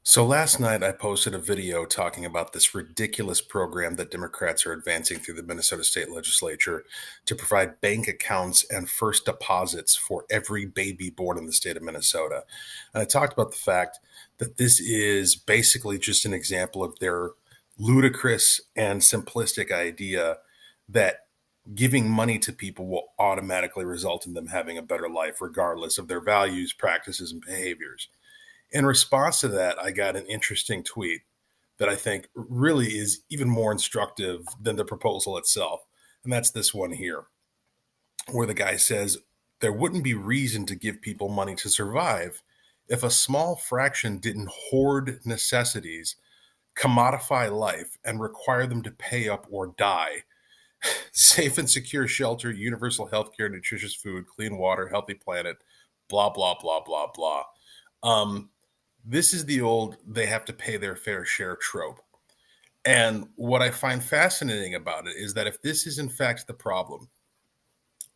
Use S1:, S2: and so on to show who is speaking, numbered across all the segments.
S1: So last night I posted a video talking about this ridiculous program that Democrats are advancing through the Minnesota State Legislature to provide bank accounts and first deposits for every baby born in the state of Minnesota. And I talked about the fact that this is basically just an example of their ludicrous and simplistic idea that giving money to people will automatically result in them having a better life, regardless of their values, practices, and behaviors. In response to that, I got an interesting tweet that I think really is even more instructive than the proposal itself. And that's this one here, where the guy says, there wouldn't be reason to give people money to survive if a small fraction didn't hoard necessities, commodify life, and require them to pay up or die. Safe and secure shelter, universal health care, nutritious food, clean water, healthy planet, blah, blah, blah, blah, blah. Um, this is the old they have to pay their fair share trope. And what I find fascinating about it is that if this is in fact the problem,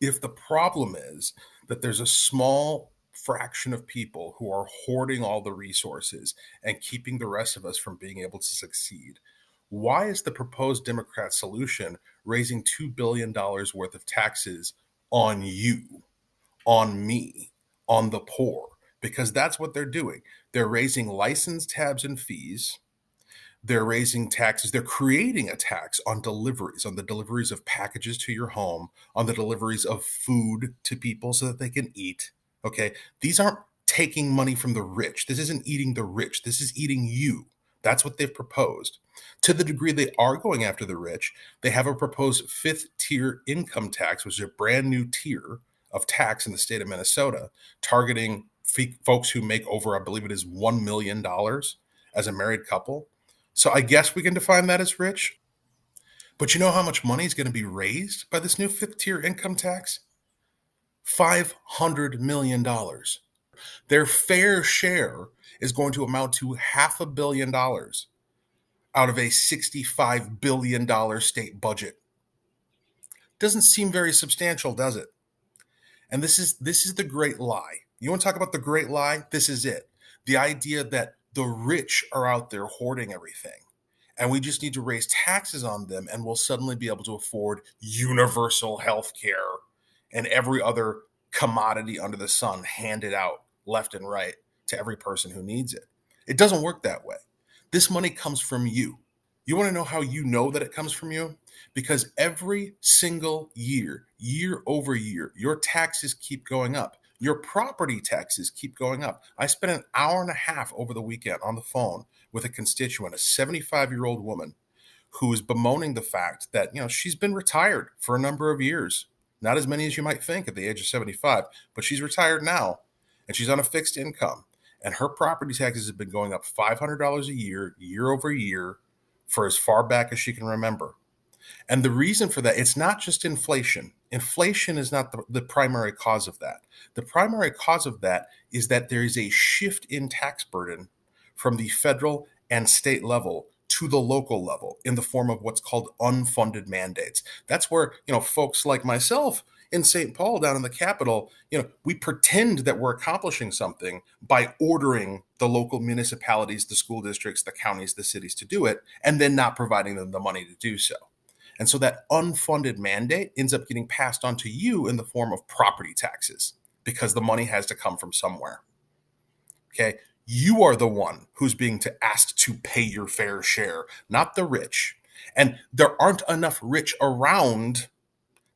S1: if the problem is that there's a small fraction of people who are hoarding all the resources and keeping the rest of us from being able to succeed, why is the proposed Democrat solution raising $2 billion worth of taxes on you, on me, on the poor? Because that's what they're doing. They're raising license tabs and fees. They're raising taxes. They're creating a tax on the deliveries of packages to your home, on the deliveries of food to people so that they can eat. Okay. These aren't taking money from the rich. This isn't eating the rich. This is eating you. That's what they've proposed. To the degree they are going after the rich, they have a proposed fifth tier income tax, which is a brand new tier of tax in the state of Minnesota, targeting folks who make over, I believe it is $1 million as a married couple. So I guess we can define that as rich. But you know how much money is going to be raised by this new fifth tier income tax? $500 million. Their fair share is going to amount to $500 million out of a $65 billion state budget. Doesn't seem very substantial, does it? And this is the great lie. You want to talk about the great lie? This is it. The idea that the rich are out there hoarding everything, and we just need to raise taxes on them, and we'll suddenly be able to afford universal health care and every other commodity under the sun handed out left and right to every person who needs it. It doesn't work that way. This money comes from you. You want to know how you know that it comes from you? Because every single year, year over year, your taxes keep going up. Your property taxes keep going up. I spent an hour and a half over the weekend on the phone with a constituent, a 75-year-old woman who is bemoaning the fact that, she's been retired for a number of years. Not as many as you might think at the age of 75, but she's retired now and she's on a fixed income. And her property taxes have been going up $500 a year, year over year, for as far back as she can remember. And the reason for that, it's not just inflation. Inflation is not the primary cause of that. The primary cause of that is that there is a shift in tax burden from the federal and state level to the local level in the form of what's called unfunded mandates. That's where, folks like myself in St. Paul down in the Capitol, we pretend that we're accomplishing something by ordering the local municipalities, the school districts, the counties, the cities to do it, and then not providing them the money to do so. And so that unfunded mandate ends up getting passed on to you in the form of property taxes because the money has to come from somewhere. Okay. You are the one who's being asked to pay your fair share, not the rich. And there aren't enough rich around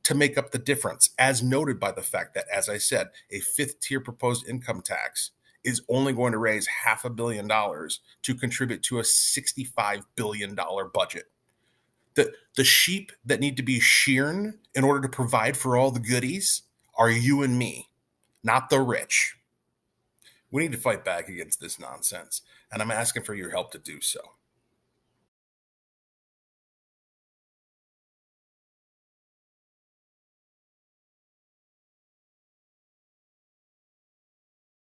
S1: to make up the difference, as noted by the fact that, as I said, a fifth tier proposed income tax is only going to raise $500 million to contribute to a $65 billion budget. The sheep that need to be sheared in order to provide for all the goodies are you and me, not the rich. We need to fight back against this nonsense, and I'm asking for your help to do so.